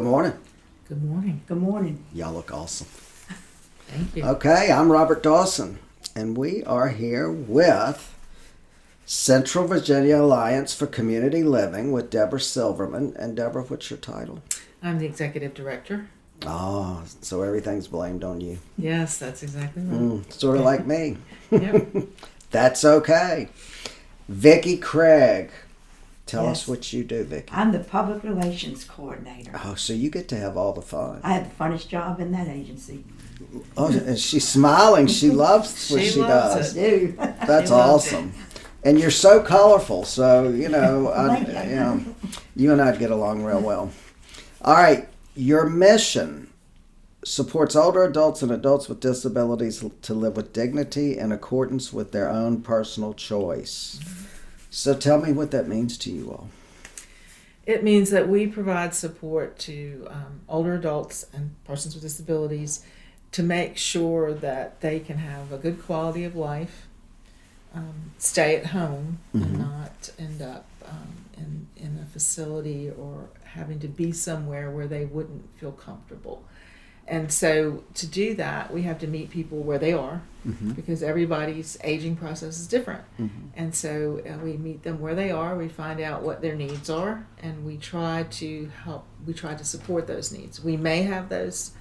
Good morning. Good morning. Good morning. Y'all look awesome. Thank you. Okay, I'm Robert Dawson, and we are here with Central Virginia Alliance for Community Living with Deborah Silverman. And Deborah, what's your title? I'm the executive director. Oh, so everything's blamed on you. Yes, that's exactly right. Sort of like me. Yep. That's okay. Vickie Craig. Tell us Yes. what you do, Vickie. I'm the public relations coordinator. Oh, so you get to have all the fun. I have the funnest job in that agency. Oh, and she's smiling. She loves what She she loves does. I do. That's She loves awesome. And you're so colorful, so, Thank you. you and I get along real well. All right, your mission supports older adults and adults with disabilities to live with dignity in accordance with their own personal choice. So tell me what that means to you all. It means that we provide support to older adults and persons with disabilities to make sure that they can have a good quality of life, stay at home, and not end up in a facility or having to be somewhere where they wouldn't feel comfortable. And so to do that, we have to meet people where they are because everybody's aging process is different. And so we meet them where they are, we find out what their needs are, and we try to support those needs. We may have those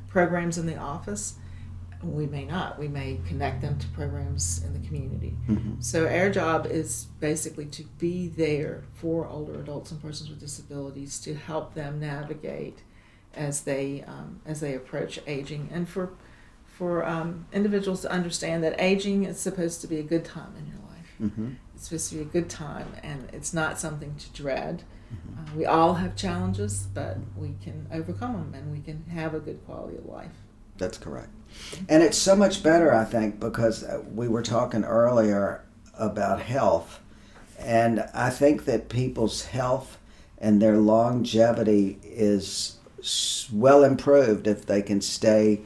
programs in the office, we may not. We may connect them to programs in the community. So our job is basically to be there for older adults and persons with disabilities to help them navigate as they approach aging, and for individuals to understand that aging is supposed to be a good time in your life. It's supposed to be a good time, and it's not something to dread. We all have challenges, but we can overcome them, and we can have a good quality of life. That's correct. And it's so much better, I think, because we were talking earlier about health, and I think that people's health and their longevity is well improved if they can stay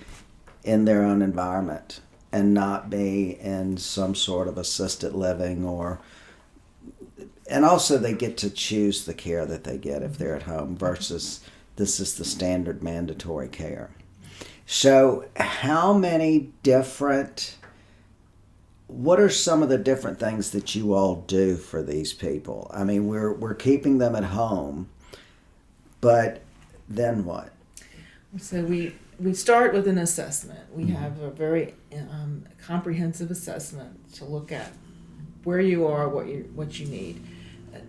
in their own environment and not be in some sort of assisted living, and also they get to choose the care that they get if they're at home versus this is the standard mandatory care. So what are some of the different things that you all do for these people? I mean, we're keeping them at home, but then what? So we start with an assessment. We have a very comprehensive assessment to look at where you are, what you need.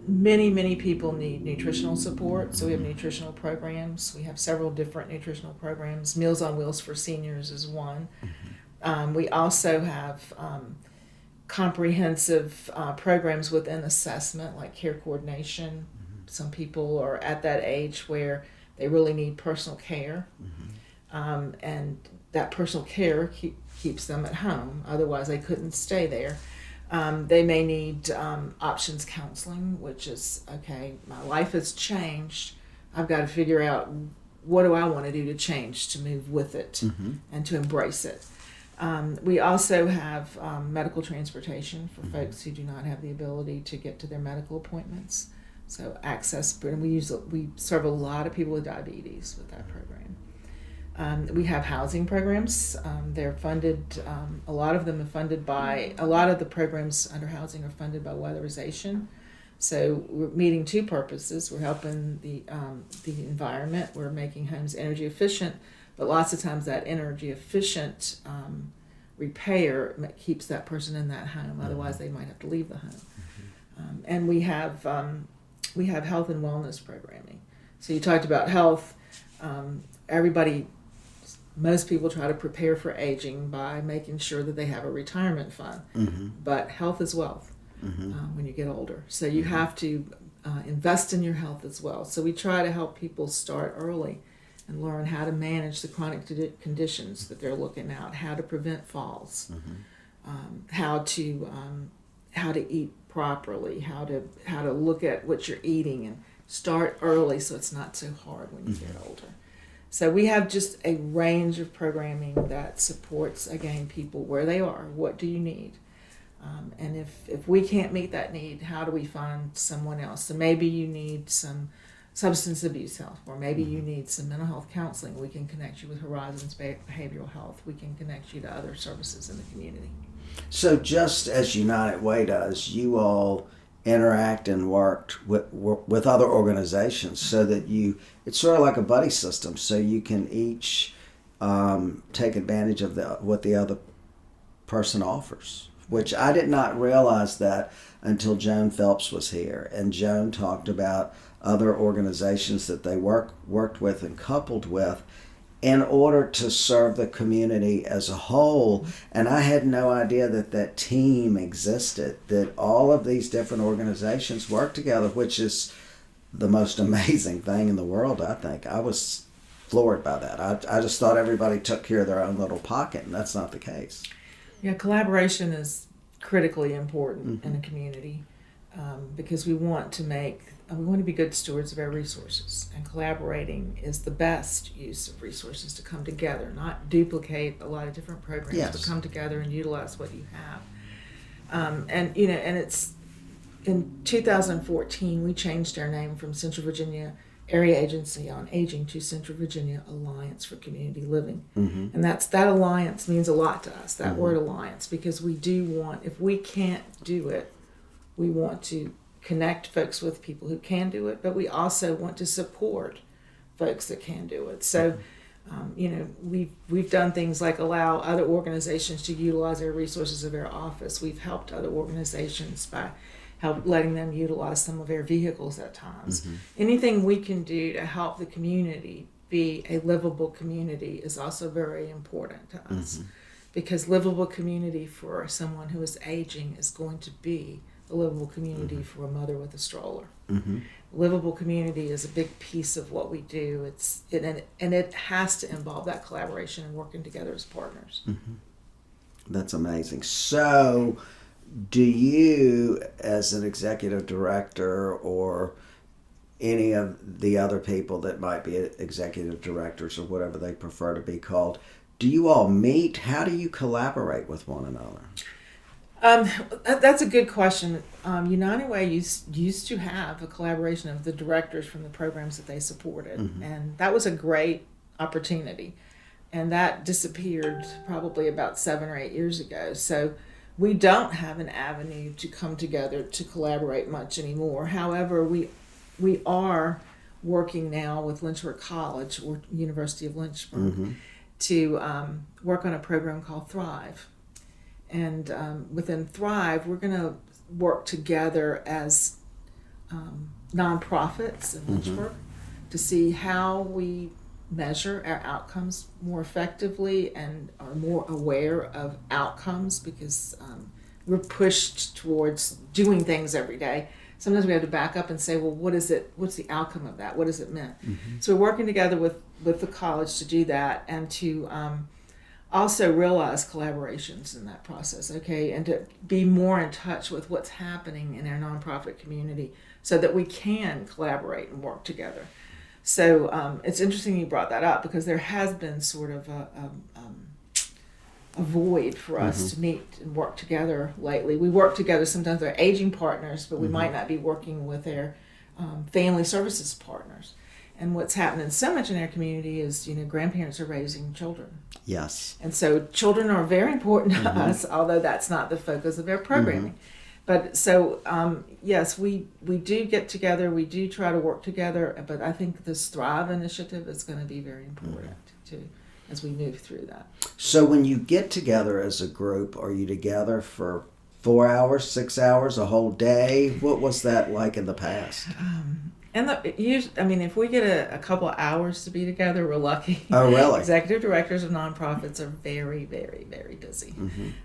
Many people need nutritional support, so we have nutritional programs. We have several different nutritional programs. Meals on Wheels for seniors is one. We also have comprehensive programs within assessment, like care coordination. Some people are at that age where they really need personal care, and that personal care keeps them at home. Otherwise, they couldn't stay there. They may need options counseling, which is, okay, my life has changed. I've got to figure out what do I want to do to change, to move with it, and to embrace it. We also have medical transportation for folks who do not have the ability to get to their medical appointments. So access, and we serve a lot of people with diabetes with that program. We have housing programs. They're funded, a lot of them are funded by, a lot of the programs under housing are funded by weatherization. So we're meeting two purposes. We're helping the environment. We're making homes energy efficient, but lots of times that energy efficient repair keeps that person in that home. Otherwise they might have to leave the home. And we have health and wellness programming. So you talked about health. Most people try to prepare for aging by making sure that they have a retirement fund. But health is wealth when you get older. So you have to invest in your health as well. So we try to help people start early and learn how to manage the chronic conditions that they're looking at, how to prevent falls, how to eat properly, how to look at what you're eating, and start early so it's not so hard when you get older. So we have just a range of programming that supports, again, people where they are. What do you need? And if we can't meet that need, how do we find someone else? So maybe you need some substance abuse health, or maybe you need some mental health counseling. We can connect you with Horizons Behavioral Health. We can connect you to other services in the community. So just as United Way does, you all interact and worked with other organizations so that it's sort of like a buddy system, so you can each take advantage of what the other person offers, which I did not realize that until Joan Phelps was here. And Joan talked about other organizations that they worked with and coupled with in order to serve the community as a whole. And I had no idea that team existed, that all of these different organizations work together, which is the most amazing thing in the world, I think. I was floored by that. I just thought everybody took care of their own little pocket, and that's not the case. Yeah, collaboration is critically important in a community because we want to be good stewards of our resources, and collaborating is the best use of resources, to come together, not duplicate a lot of different programs, but come together and utilize what you have. And it's in 2014 we changed our name from Central Virginia Area Agency on Aging to Central Virginia Alliance for Community Living. And that alliance means a lot to us, that word alliance, because we do want, if we can't do it, we want to connect folks with people who can do it, but we also want to support folks that can do it. So, we've done things like allow other organizations to utilize our resources of our office. We've helped other organizations by letting them utilize some of our vehicles at times. Anything we can do to help the community be a livable community is also very important to us, because livable community for someone who is aging is going to be a livable community for a mother with a stroller. Livable community is a big piece of what we do. And it has to involve that collaboration and working together as partners. That's amazing. So, do you, as an executive director, or any of the other people that might be executive directors or whatever they prefer to be called, do you all meet? How do you collaborate with one another? That's a good question. United Way used to have a collaboration of the directors from the programs that they supported, and that was a great opportunity. And that disappeared probably about 7 or 8 years ago. So we don't have an avenue to come together to collaborate much anymore. However, we are working now with Lynchburg College, or University of Lynchburg, to work on a program called Thrive. And within Thrive, we're going to work together as nonprofits in Lynchburg to see how we measure our outcomes more effectively and are more aware of outcomes, because we're pushed towards doing things every day. Sometimes we have to back up and say, well, what's the outcome of that? What does it mean? So we're working together with the college to do that, and to also realize collaborations in that process, okay, and to be more in touch with what's happening in our nonprofit community so that we can collaborate and work together. So it's interesting you brought that up, because there has been sort of a void for us to meet and work together lately. We work together sometimes with our aging partners, but we might not be working with our family services partners. And what's happening so much in our community is, grandparents are raising children. Yes. And so children are very important to us, although that's not the focus of our programming. But so, yes, we do get together, we do try to work together, but I think this Thrive initiative is going to be very important too, as we move through that. So when you get together as a group, are you together for 4 hours, 6 hours, a whole day? What was that like in the past? If we get a couple of hours to be together, we're lucky. Oh, really? Executive directors of nonprofits are very, very, very busy.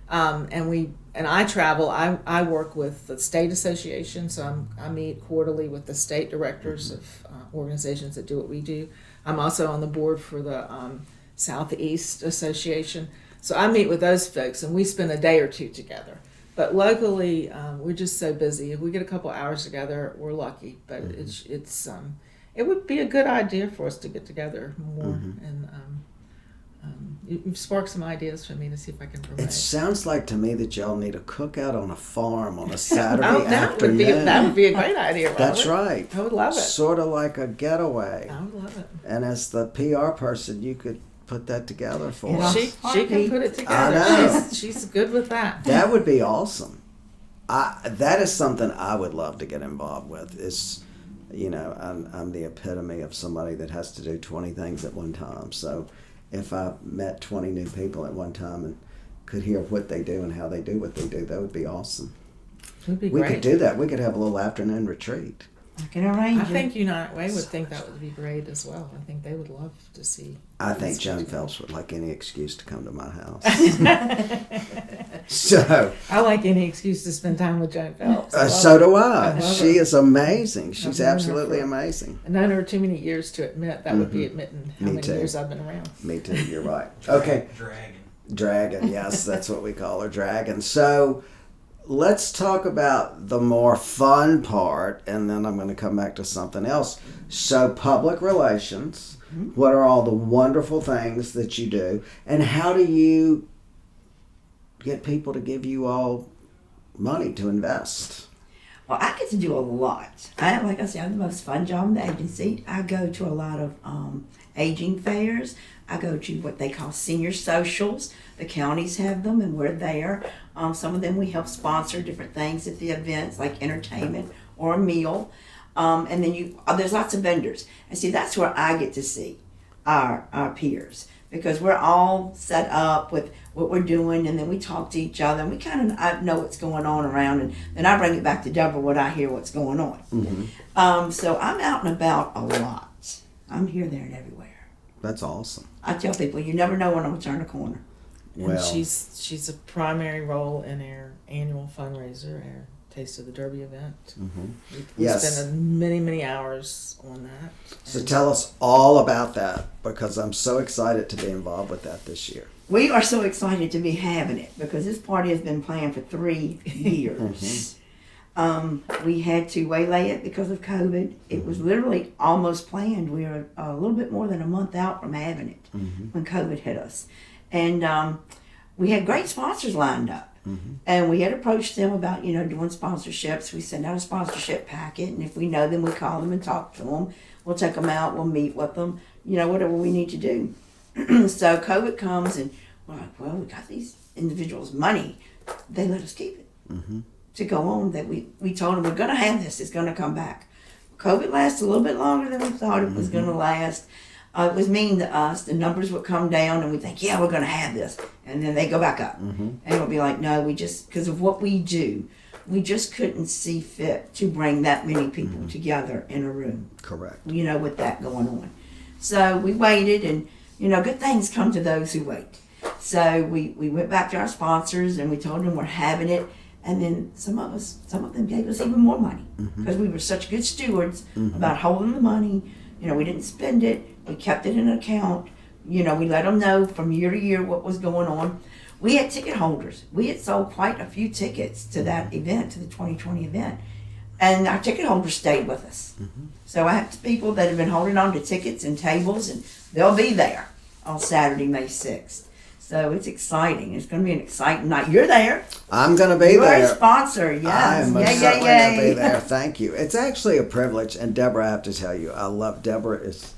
And I travel. I work with the state association, so I meet quarterly with the state directors of organizations that do what we do. I'm also on the board for the Southeast Association, so I meet with those folks, and we spend a day or two together. But locally, we're just so busy. If we get a couple hours together, we're lucky. But it would be a good idea for us to get together more and you've sparked some ideas for me to see if I can promote. It sounds like to me that y'all need a cookout on a farm on a Saturday that afternoon. that would be a great idea, Robert. That's right. I would love it. Sort of like a getaway. I would love it. And as the PR person, you could put that together for Yeah. us. She can put it together. I know. She's good with that. That would be awesome. That is something I would love to get involved with. Is, I'm the epitome of somebody that has to do 20 things at one time. So if I met 20 new people at one time and could hear what they do and how they do what they do, that would be awesome. It would be We great. could do that. We could have a little afternoon retreat. I can arrange I it. think United Way would think that would be great as well. I think they would love to see. I think Joan Phelps would like any excuse to come to my house. So, I like any excuse to spend time with Joan Phelps. so do I. love She her. is amazing. She's I've known her absolutely for- amazing. I've known her too many years to admit that would be admitting how Me many too. years I've been around. Me too, you're right. Okay. Dragon, yes, that's what we call her, Dragon. So let's talk about the more fun part, and then I'm going to come back to something else. So public relations, what are all the wonderful things that you do, and how do you get people to give you all money to invest? Well, I get to do a lot. Like I said, I have the most fun job in the agency. I go to a lot of aging fairs. I go to what they call senior socials. The counties have them, and we're there. Some of them we help sponsor different things at the events, like entertainment or a meal. And then there's lots of vendors. And see, that's where I get to see our peers, because we're all set up with what we're doing, and then we talk to each other, and we kind of know what's going on around, and then I bring it back to Deborah what I hear what's going on. So I'm out and about a lot. I'm here, there, and everywhere. That's awesome. I tell people, you never know when I'm going to turn a corner. And Well, she's a primary role in our annual fundraiser, our Taste of the Derby event. We Yes. spend many hours on that. so tell us all about that, because I'm so excited to be involved with that this year. We are so excited to be having it, because this party has been planned for 3 years. We had to waylay it because of COVID. It was literally almost planned. We were a little bit more than a month out from having it when COVID hit us. And we had great sponsors lined up. And we had approached them about, doing sponsorships. We send out a sponsorship packet, and if we know them, we call them and talk to them. We'll take them out, we'll meet with them, whatever we need to do. So COVID comes, and we're like, well, we got these individuals' money. They let us keep it to go on. That we told them, we're going to have this. It's going to come back. COVID lasted a little bit longer than we thought it was going to last. It was mean to us. The numbers would come down, and we think, yeah, we're going to have this. And then they go back up. And it'll be like, no, because of what we do, we just couldn't see fit to bring that many people together in a room. Correct. With that going on. So we waited, and, good things come to those who wait. So we went back to our sponsors, and we told them we're having it. And then some of them gave us even more money, because we were such good stewards about holding the money. We didn't spend it. We kept it in an account. We let them know from year to year what was going on. We had ticket holders. We had sold quite a few tickets to that event, to the 2020 event. And our ticket holders stayed with us. So I have people that have been holding on to tickets and tables, and they'll be there on Saturday, May 6th. So it's exciting. It's going to be an exciting night. You're there. I'm going to be You're there. a sponsor, yes. I am most Yay, certainly yay, going to yay. be there. Thank you. It's actually a privilege. And Deborah, I have to tell you, Deborah is,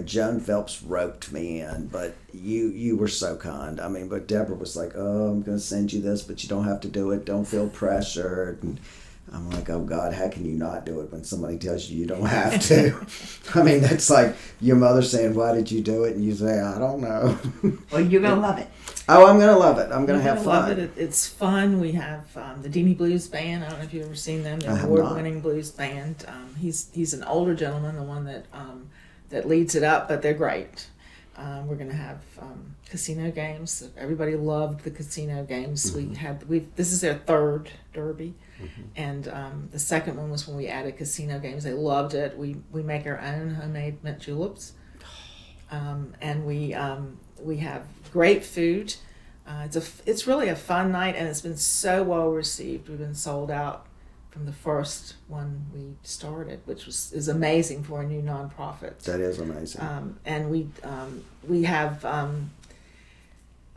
Joan Phelps roped me in, but you were so kind. But Deborah was like, oh, I'm going to send you this, but you don't have to do it. Don't feel pressured. And I'm like, oh God, how can you not do it when somebody tells you don't have to? That's like your mother saying, why did you do it? And you say, I don't know. Well, you're going to love it. Oh, I'm going to love it. I'm going to You're have gonna fun. love it. It's fun. We have the Deanie Blues Band. I don't know if you've ever seen them. I The have award-winning blues band. He's an older gentleman, the one that leads it up, but they're great. We're going to have casino games. Everybody loved the casino games. This is their third derby, and the second one was when we added casino games. They loved it. We make our own homemade mint juleps, and we have great food. It's really a fun night, and it's been so well received. We've been sold out from the first one we started, which is amazing for a new nonprofit. That is amazing. And we have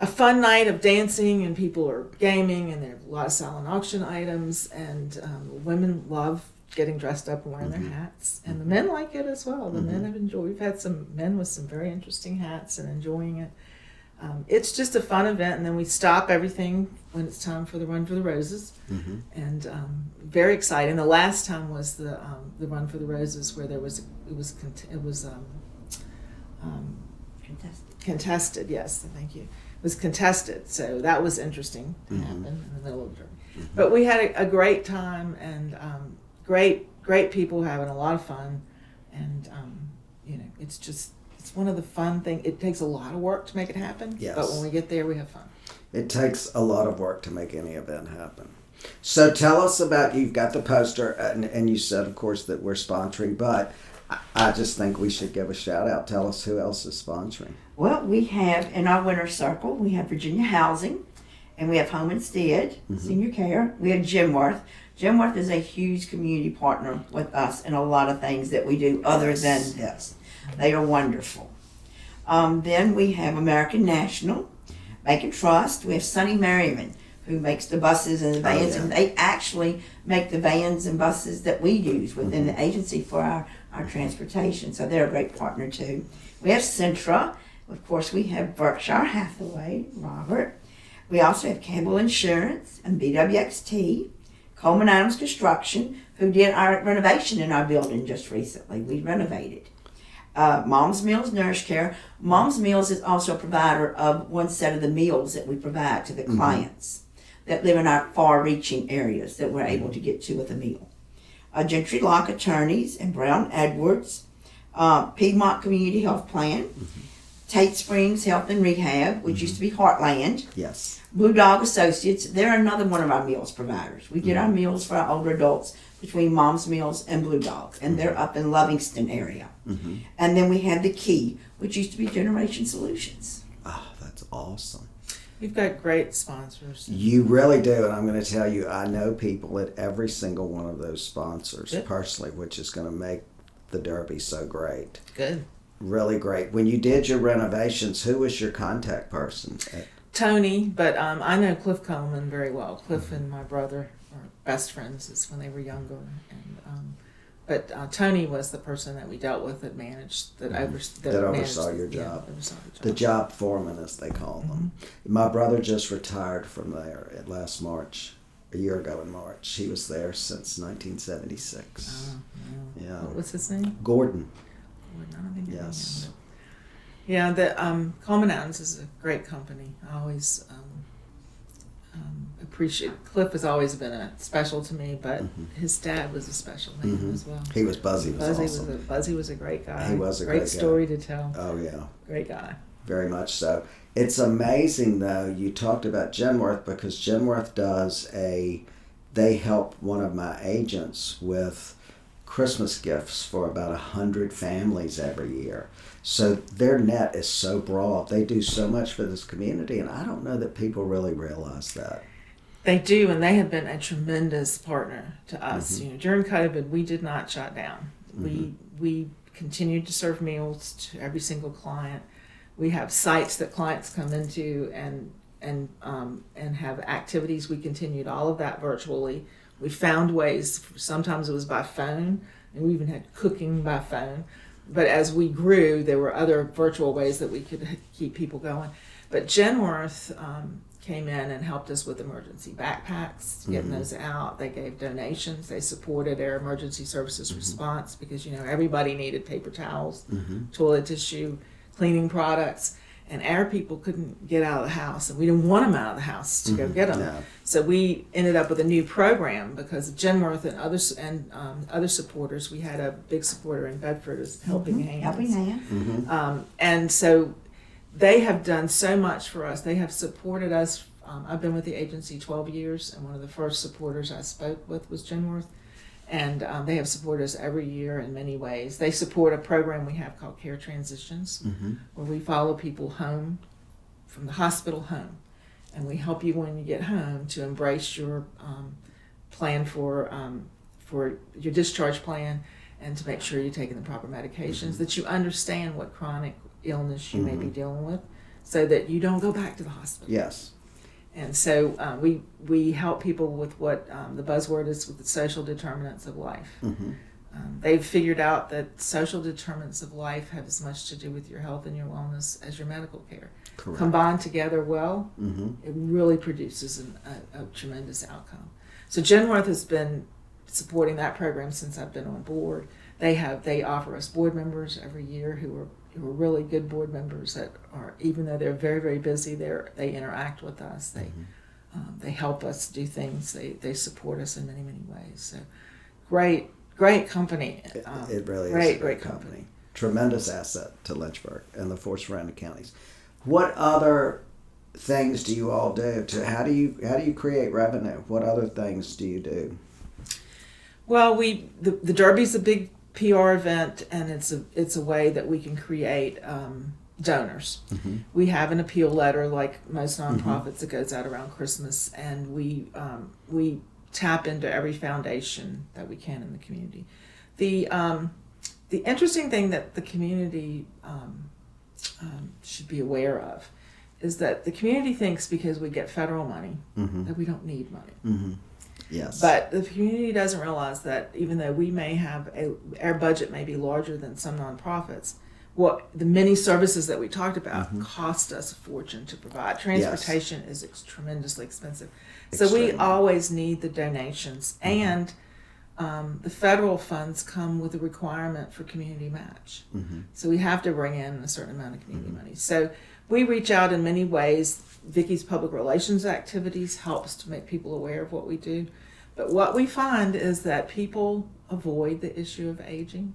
a fun night of dancing, and people are gaming, and there are a lot of silent auction items, and women love getting dressed up and wearing their hats, and the men like it as well. The men have enjoyed. We've had some men with some very interesting hats and enjoying it. It's just a fun event, and then we stop everything when it's time for the Run for the Roses, and very exciting. The last time was the Run for the Roses, where it was contested. Yes, thank you. It was contested, so that was interesting to happen in the middle of the journey. But we had a great time, and great people having a lot of fun, and it's one of the fun things. It takes a lot of work to make it happen, yes. But when we get there, we have fun. It takes a lot of work to make any event happen. So tell us about, you've got the poster, and you said, of course, that we're sponsoring, but I just think we should give a shout out. Tell us who else is sponsoring. Well, we have in our winter circle, we have Virginia Housing, and we have Home Instead, Senior Care. We have Genworth. Genworth is a huge community partner with us in a lot of things that we do other than this. They are wonderful. Then we have American National, Bank and Trust. We have Sonny Merriman, who makes the buses and the vans, and they actually make the vans and buses that we use within the agency for our transportation. So they're a great partner too. We have Centra. Of course, we have Berkshire Hathaway, Robert. We also have Campbell Insurance and BWXT, Coleman Adams Construction, who did our renovation in our building just recently. We renovated. Mom's Meals Nourish Care. Mom's Meals is also a provider of one set of the meals that we provide to the clients that live in our far-reaching areas that we're able to get to with a meal. Gentry Lock Attorneys and Brown Edwards, Piedmont Community Health Plan, Tate Springs Health and Rehab, which used to be Heartland. Yes. Blue Dog Associates, they're another one of our meals providers. We get our meals for our older adults between Mom's Meals and Blue Dog, and they're up in Lovingston area. And then we have The Key, which used to be Generation Solutions. Oh, that's awesome. You've got great sponsors. You really do, and I'm going to tell you, I know people at every single one of those sponsors personally, which is going to make the Derby so great. Good. Really great. When you did your renovations, who was your contact person? Tony, but I know Cliff Coleman very well. Cliff and my brother are best friends. It's when they were younger, and but Tony was the person that we dealt with that managed that oversaw your job. The job foreman, as they call them. My brother just retired from there last March, a year ago in March. He was there since 1976. Yeah. What was his name? Gordon. I don't think yes. Yeah, the Coleman Adams is a great company. I always appreciate. Cliff has always been special to me, but his dad was a special man as well. He was Buzzy. Buzzy was a great guy. He was a great guy. Story to tell. Oh yeah, great guy. Very much so. It's amazing though. You talked about Genworth because Genworth they help one of my agents with Christmas gifts for about 100 families every year. So their net is so broad. They do so much for this community, and I don't know that people really realize that. They do, and they have been a tremendous partner to us. During COVID, we did not shut down. We continued to serve meals to every single client. We have sites that clients come into and have activities. We continued all of that virtually. We found ways. Sometimes it was by phone, and we even had cooking by phone. But as we grew, there were other virtual ways that we could keep people going. But Genworth came in and helped us with emergency backpacks, getting those out. They gave donations. They supported our emergency services response because, everybody needed paper towels, toilet tissue, cleaning products. And our people couldn't get out of the house, and we didn't want them out of the house to go get them. No. So we ended up with a new program because of Genworth and other supporters. We had a big supporter in Bedford, as Helping Hands. Helping Hands. And so they have done so much for us. They have supported us. I've been with the agency 12 years, and one of the first supporters I spoke with was Genworth. And they have supported us every year in many ways. They support a program we have called Care Transitions, where we follow people home, from the hospital home. And we help you when you get home to embrace your plan for your discharge plan, and to make sure you're taking the proper medications, that you understand what chronic illness you may be dealing with, so that you don't go back to the hospital. Yes. And so we help people with what the buzzword is, with the social determinants of life. They've figured out that social determinants of life have as much to do with your health and your wellness as your medical care. Correct. Combined together well, it really produces a tremendous outcome. So Genworth has been supporting that program since I've been on board. They offer us board members every year who are really good board members that are, even though they're very, very busy, they interact with us. They help us do things. They support us in many, many ways. So great company. It really is great, a great company. Tremendous asset to Lynchburg and the four surrounding counties. What other things do you all do? How do you create revenue? What other things do you do? Well, the Derby's a big PR event, and it's a way that we can create donors. We have an appeal letter, like most nonprofits, that goes out around Christmas, and we tap into every foundation that we can in the community. The interesting thing that the community should be aware of is that the community thinks because we get federal money that we don't need money. Yes. But the community doesn't realize that even though we may have our budget may be larger than some nonprofits, what the many services that we talked about cost us a fortune to provide. Transportation is tremendously expensive. So we always need the donations, and the federal funds come with a requirement for community match. So we have to bring in a certain amount of community money. So we reach out in many ways. Vickie's public relations activities helps to make people aware of what we do. But what we find is that people avoid the issue of aging.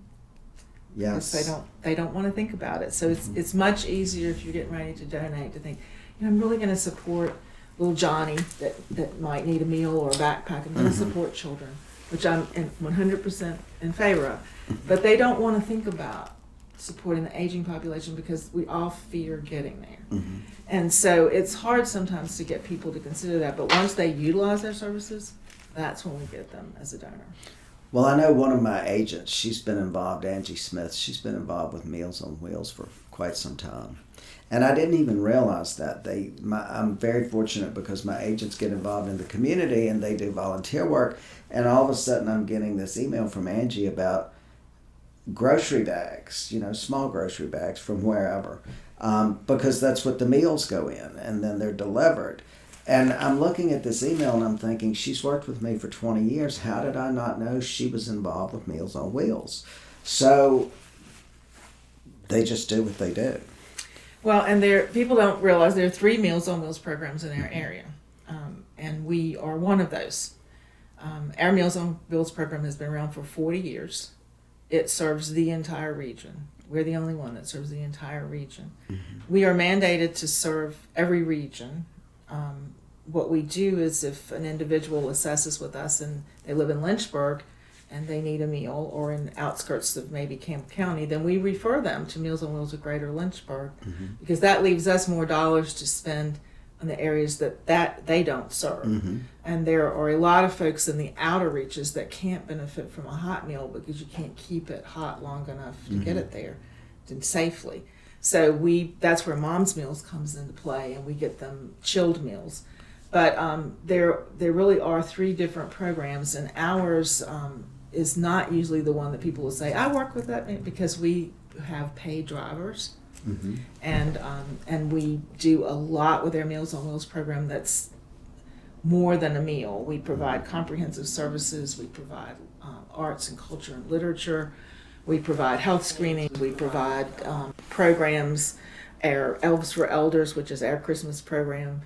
Yes. Because they don't want to think about it. So it's much easier if you're getting ready to donate to think, I'm really going to support little Johnny that might need a meal or a backpack. I'm going to support children, which I'm 100% in favor of. But they don't want to think about supporting the aging population because we all fear getting there. And so it's hard sometimes to get people to consider that. But once they utilize their services, that's when we get them as a donor. Well, I know one of my agents, she's been involved, Angie Smith, she's been involved with Meals on Wheels for quite some time. And I didn't even realize that. I'm very fortunate because my agents get involved in the community and they do volunteer work. And all of a sudden I'm getting this email from Angie about grocery bags, small grocery bags from wherever, because that's what the meals go in, and then they're delivered. And I'm looking at this email and I'm thinking, she's worked with me for 20 years. How did I not know she was involved with Meals on Wheels? So they just do what they do. Well, and people don't realize there are 3 Meals on Wheels programs in our area, and we are one of those. Our Meals on Wheels program has been around for 40 years. It serves the entire region. We're the only one that serves the entire region. We are mandated to serve every region. What we do is if an individual assesses with us and they live in Lynchburg and they need a meal, or in outskirts of maybe Campbell County, then we refer them to Meals on Wheels of Greater Lynchburg, because that leaves us more dollars to spend on the areas that they don't serve. And there are a lot of folks in the outer reaches that can't benefit from a hot meal because you can't keep it hot long enough to get it there safely. So that's where Mom's Meals comes into play, and we get them chilled meals. But there really are 3 different programs, and ours is not usually the one that people will say, I work with that, because we have paid drivers. And we do a lot with our Meals on Wheels program that's more than a meal. We provide comprehensive services. We provide arts and culture and literature. We provide health screening. We provide programs. Our Elves for Elders, which is our Christmas program,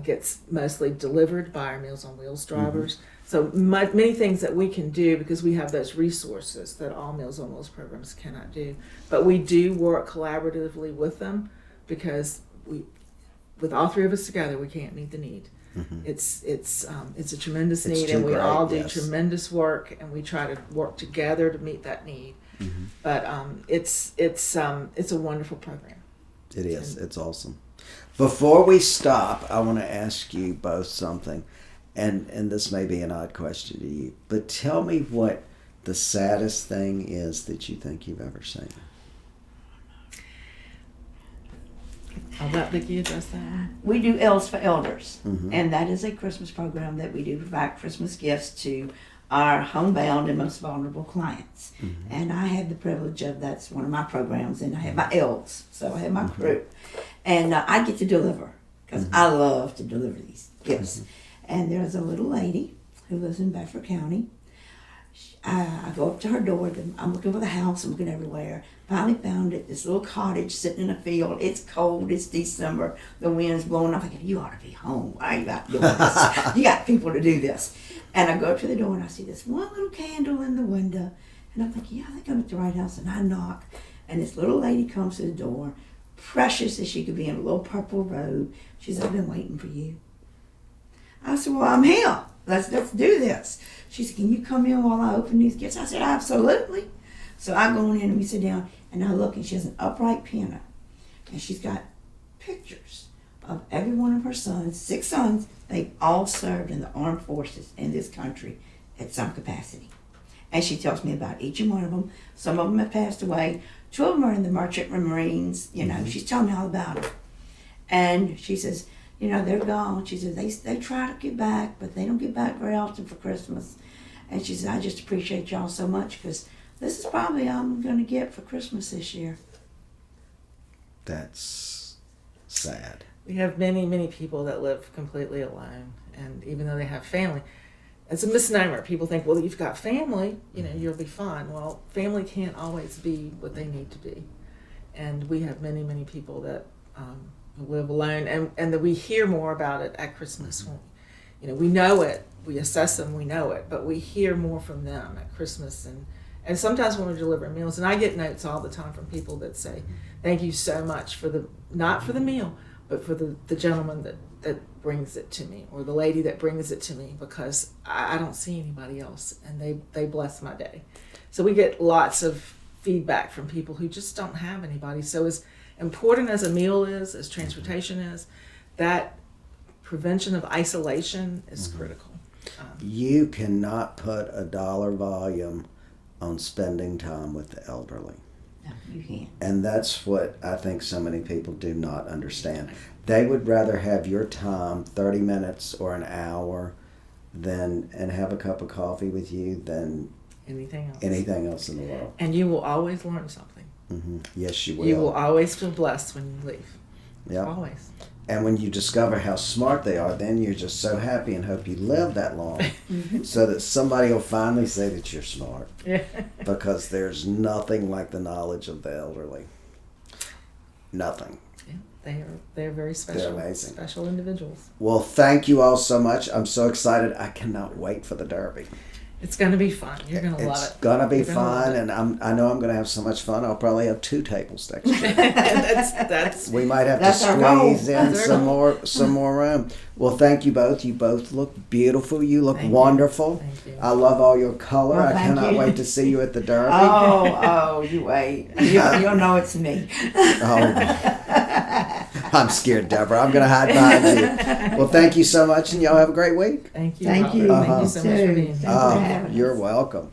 gets mostly delivered by our Meals on Wheels drivers. So many things that we can do because we have those resources that all Meals on Wheels programs cannot do. But we do work collaboratively with them, because with all 3 of us together, we can't meet the need. It's a tremendous need, and we all do tremendous work, and we try to work together to meet that need. But it's a wonderful program. It is. It's awesome. Before we stop, I want to ask you both something. and this may be an odd question to you, but tell me what the saddest thing is that you think you've ever seen. I'll let Vickie address that one. We do Elves for Elders, Mhm. and that is a Christmas program that we do provide Christmas gifts to our homebound and most vulnerable clients. And I have the privilege of, that's one of my programs, and I have my elves, so I have my crew. And I get to deliver, because I love to deliver these gifts. And there's a little lady who lives in Bedford County. I go up to her door, I'm looking for the house, I'm looking everywhere. Finally found it, this little cottage sitting in a field. It's cold, it's December, the wind's blowing. I'm thinking, you ought to be home. Why are you out doing this? You got people to do this. And I go up to the door and I see this one little candle in the window. And I'm thinking, yeah, I think I'm at the right house. And I knock, and this little lady comes to the door, precious as she could be, in a little purple robe. She says, I've been waiting for you. I said, well, I'm here. Let's do this. She said, can you come in while I open these gifts? I said, absolutely. So I go in and we sit down, and I look, and she has an upright piano. And she's got pictures of every one of her sons, 6 sons. They've all served in the armed forces in this country at some capacity. And she tells me about each and one of them. Some of them have passed away. 2 of them are in the Merchant Marines. You know, she's telling me all about them. And she says, you know, they're gone. She says, they try to get back, but they don't get back very often for Christmas. And she says, I just appreciate y'all so much, because this is probably all I'm going to get for Christmas this year. That's sad. We have many, many people that live completely alone, and even though they have family, it's a misnomer. People think, well, you've got family, you know, you'll be fine. Well, family can't always be what they need to be, and we have many, many people that live alone, and that we hear more about it at Christmas. When, you know, we know it, we assess them, we know it, but we hear more from them at Christmas, and sometimes when we're delivering meals, and I get notes all the time from people that say, thank you so much for not for the meal, but for the gentleman that brings it to me, or the lady that brings it to me, because I don't see anybody else, and they bless my day. So we get lots of feedback from people who just don't have anybody. So as important as a meal is, as transportation is, that prevention of isolation is critical. You cannot put a dollar volume on spending time with the elderly. No, you can't. And that's what I think so many people do not understand. They would rather have your time, 30 minutes or an hour, and have a cup of coffee with you than Anything else in the world. And you will always learn something. Yes, you will. You will always feel blessed when you leave. Yeah. Always. And when you discover how smart they are, then you're just so happy and hope you live that long so that somebody will finally say that you're smart. Yeah. Because there's nothing like the knowledge of the elderly. Nothing. Yeah, they're very special. They're amazing. Special individuals. Well, thank you all so much. I'm so excited. I cannot wait for the Derby. It's going to be fun. You're going to love it. It's going to be You're gonna love fun, it. and I know I'm going to have so much fun. I'll probably have 2 tables next year. that's We might have to That's our goal. squeeze in That's our some more room. Well, thank you both. You both look beautiful. You look Thank you. wonderful. Thank you. I love all your color. Well, I thank cannot you. wait to see you at the Derby. Oh, you wait. You'll know it's me. Oh, I'm scared, Deborah. I'm going to hide behind you. Well, thank you so much, and y'all have a great week. Thank you. Thank Robert. you. Thank you so much for Too. being here. Thank you for having us. You're welcome.